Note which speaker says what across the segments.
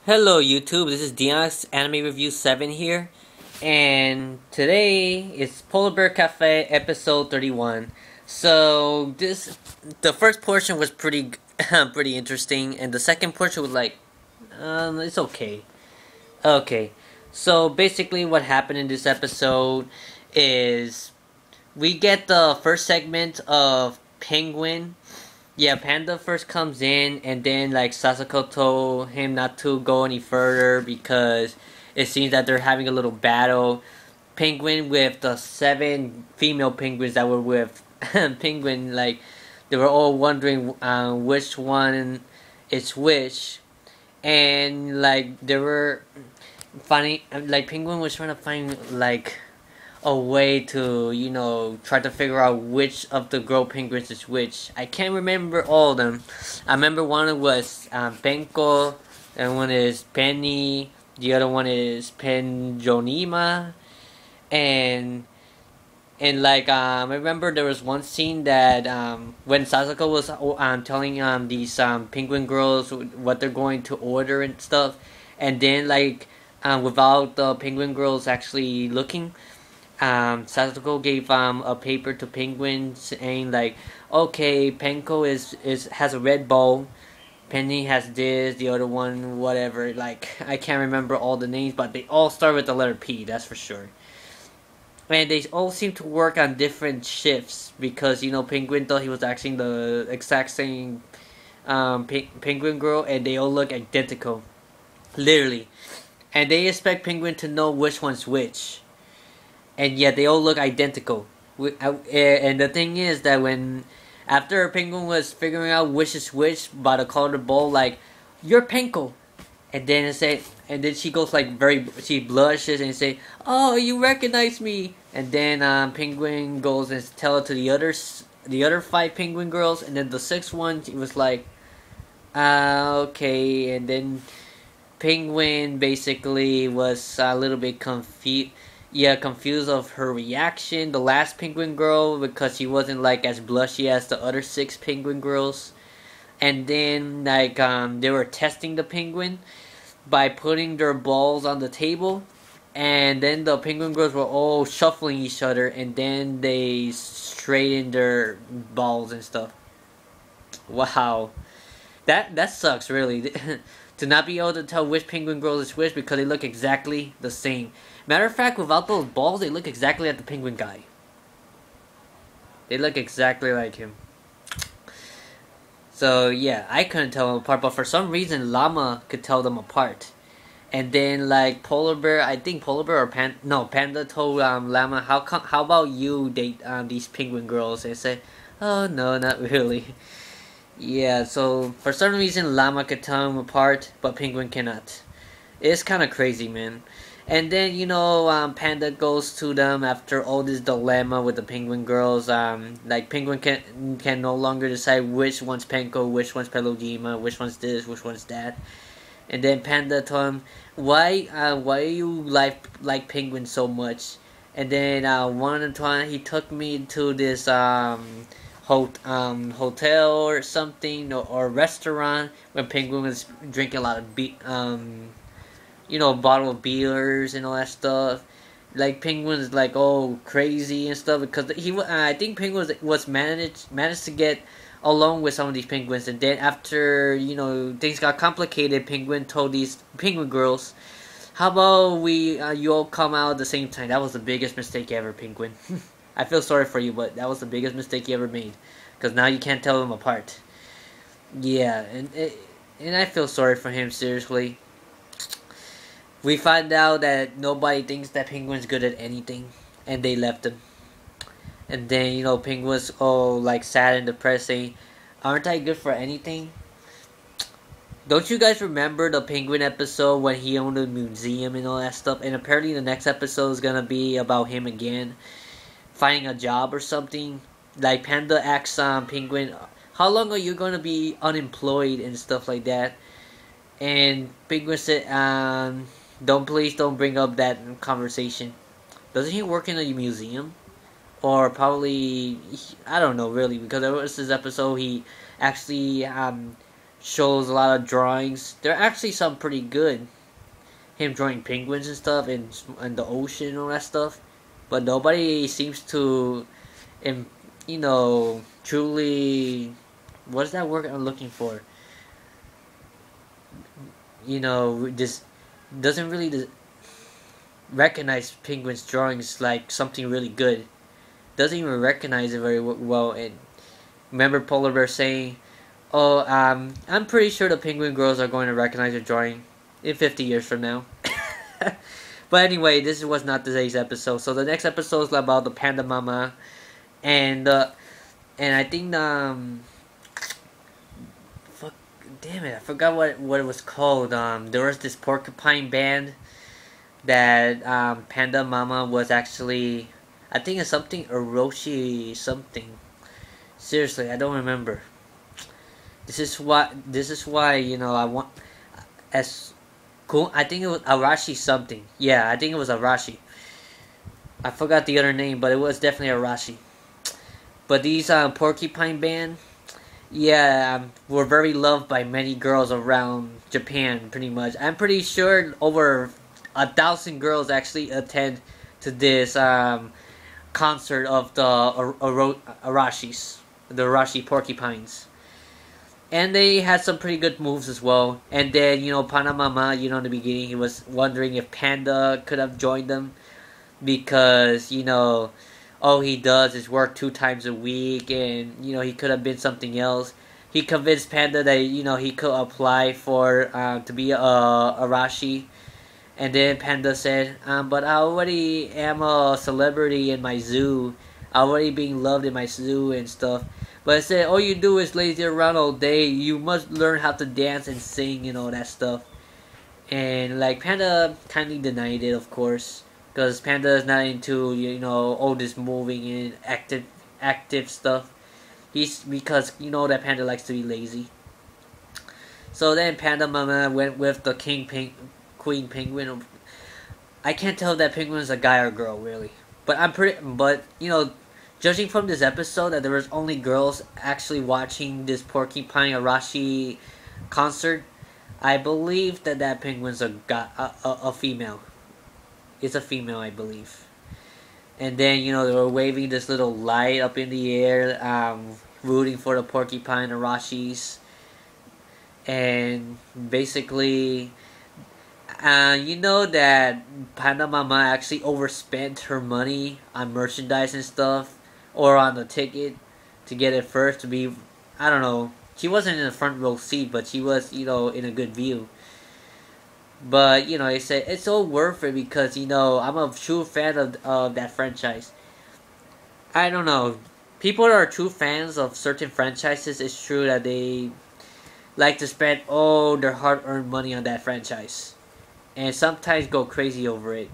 Speaker 1: Hello YouTube, this is Denoxkun Anime Review 7 here, and today is Polar Bear Cafe episode 31. So the first portion was pretty pretty interesting, and the second portion was like, it's okay. Okay, so basically what happened in this episode is we get the first segment of Penguin. Yeah, Panda first comes in, and then like Sasako told him not to go any further because it seems that they're having a little battle. Penguin with the 7 female penguins that were with Penguin, like they were all wondering which one is which, and like they were finding like Penguin was trying to find like a way to, try to figure out which of the girl penguins is which. I can't remember all of them. I remember one was Penko, and one is Penny, the other one is Penjonima, and I remember there was one scene that when Sasako was telling these penguin girls what they're going to order and stuff, and then without the penguin girls actually looking, Sasako gave a paper to Penguin saying like, okay, Penko is has a red bow, Penny has this, the other one whatever. Like I can't remember all the names, but they all start with the letter P. That's for sure. And they all seem to work on different shifts because Penguin thought he was actually the exact same Penguin girl, and they all look identical, literally. And they expect Penguin to know which one's which, and yet they all look identical. And the thing is that when after Penguin was figuring out which is which by the color of the bowl, like, you're Penko, and then she goes like she blushes and say, "Oh, you recognize me," and then Penguin goes and tell it to the other 5 penguin girls, and then the 6th one she was like, okay," and then Penguin basically was a little bit confused of her reaction, the last penguin girl, because she wasn't like as blushy as the other 6 penguin girls. And then they were testing the penguin by putting their balls on the table, and then the penguin girls were all shuffling each other, and then they straightened their balls and stuff. Wow, that sucks really. To not be able to tell which penguin girl is which because they look exactly the same. Matter of fact, without those balls, they look exactly like the penguin guy. They look exactly like him. So yeah, I couldn't tell them apart, but for some reason, Llama could tell them apart. And then like Polar Bear, I think Polar Bear or Panda told Llama, how about you date these penguin girls? They said, oh no, not really. Yeah, so for some reason Llama could tell them apart, but Penguin cannot. It's kind of crazy, man. And then Panda goes to them after all this dilemma with the penguin girls. Like Penguin can no longer decide which one's Penko, which one's Pelojima, which one's this, which one's that. And then Panda told him, why you like Penguin so much? And then one time he took me to this hotel or something, or restaurant when Penguin was drinking a lot of bottle of beers and all that stuff. Like Penguin's like all crazy and stuff because I think Penguin was managed to get along with some of these penguins, and then after things got complicated, Penguin told these penguin girls, "How about we you all come out at the same time?" That was the biggest mistake ever, Penguin. I feel sorry for you, but that was the biggest mistake you ever made because now you can't tell them apart. Yeah, and I feel sorry for him, seriously. We find out that nobody thinks that Penguin's good at anything, and they left him. And then Penguin's all like sad and depressed, saying, "Aren't I good for anything?" Don't you guys remember the Penguin episode when he owned a museum and all that stuff? And apparently the next episode is gonna be about him again, finding a job or something. Like Panda asks Penguin, "How long are you gonna be unemployed?" and stuff like that. And Penguin said, don't bring up that conversation." Doesn't he work in a museum? Or probably, I don't know really, because there was this episode he actually shows a lot of drawings. There are actually some pretty good. Him drawing penguins and stuff in the ocean and all that stuff. But nobody seems to, truly. What's that word I'm looking for? Just doesn't really recognize penguins' drawings like something really good. Doesn't even recognize it very well. And remember Polar Bear saying, "Oh, I'm pretty sure the penguin girls are going to recognize your drawing in 50 years from now." But anyway, this was not today's episode. So the next episode is about the panda mama, and I think fuck, damn it, I forgot what it was called. There was this porcupine band that panda mama was actually. I think it's something Orochi something. Seriously, I don't remember. This is why I want as cool. I think it was Arashi something. Yeah, I think it was Arashi. I forgot the other name, but it was definitely Arashi. But these porcupine band, yeah, were very loved by many girls around Japan. Pretty much, I'm pretty sure over 1,000 girls actually attend to this concert of the Arashis, the Arashi porcupines. And they had some pretty good moves as well. And then, Panda Mama, in the beginning, he was wondering if Panda could have joined them. Because, all he does is work 2 times a week. And, he could have been something else. He convinced Panda that, he could apply for, to be a Arashi. And then Panda said, but I already am a celebrity in my zoo. I'm already being loved in my zoo and stuff. But I said, all you do is lazy around all day. You must learn how to dance and sing and all that stuff. And Panda kindly denied it, of course, because Panda is not into all this moving and active stuff. Because that Panda likes to be lazy. So then Panda Mama went with the Queen Penguin. I can't tell if that penguin is a guy or girl really, but judging from this episode that there was only girls actually watching this Porcupine Arashi concert, I believe that penguin's a female. It's a female, I believe. And then they were waving this little light up in the air, rooting for the Porcupine Arashis, and basically. That Panda Mama actually overspent her money on merchandise and stuff, or on the ticket to get it first to be, I don't know. She wasn't in the front row seat, but she was, in a good view. But, they said it's all worth it because, I'm a true fan of that franchise. I don't know. People that are true fans of certain franchises, it's true that they like to spend all their hard-earned money on that franchise. And sometimes go crazy over it.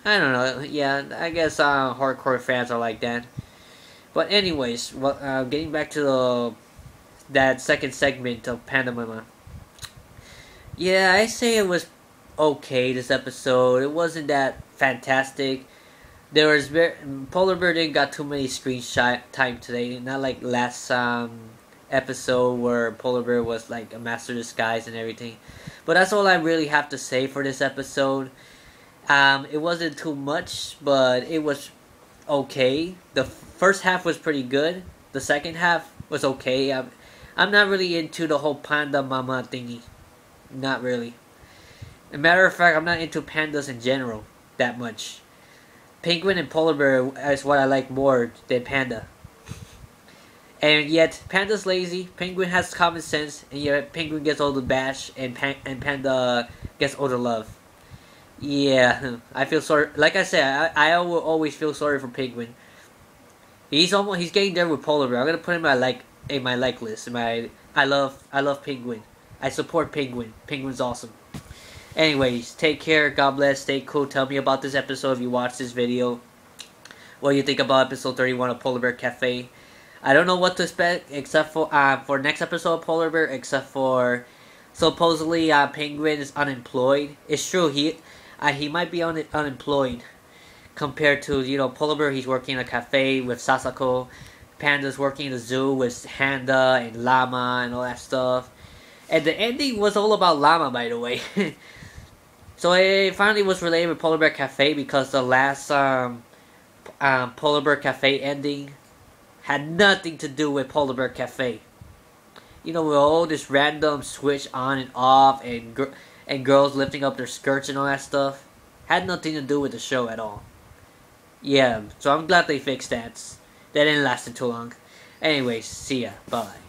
Speaker 1: I don't know. Yeah, I guess hardcore fans are like that. But anyways, getting back to that second segment of Panda Mama. Yeah, I say it was okay this episode. It wasn't that fantastic. There was Polar Bear didn't got too many screen time today. Not like last episode where Polar Bear was like a master disguise and everything. But that's all I really have to say for this episode. It wasn't too much, but it was okay. The first half was pretty good. The second half was okay. I'm not really into the whole Panda Mama thingy. Not really. As a matter of fact, I'm not into pandas in general that much. Penguin and Polar Bear is what I like more than Panda. And yet, Panda's lazy, Penguin has common sense, and yet Penguin gets all the bash, and Panda gets all the love. Yeah, I feel sorry. Like I said, I will always feel sorry for Penguin. He's getting there with Polar Bear. I'm gonna put him in my like list. I love Penguin. I support Penguin. Penguin's awesome. Anyways, take care. God bless. Stay cool. Tell me about this episode if you watch this video. What you think about episode 31 of Polar Bear Cafe. I don't know what to expect except for next episode of Polar Bear, except for supposedly Penguin is unemployed. It's true, he might be unemployed compared to Polar Bear. He's working in a cafe with Sasako. Panda's working in the zoo with Panda and Llama and all that stuff. And the ending was all about llama, by the way. So it finally was related with Polar Bear Cafe because the last Polar Bear Cafe ending had nothing to do with Polar Bear Cafe. You know, with all this random switch on and off and girls lifting up their skirts and all that stuff, had nothing to do with the show at all. Yeah, so I'm glad they fixed that. That didn't last too long. Anyways, see ya. Bye.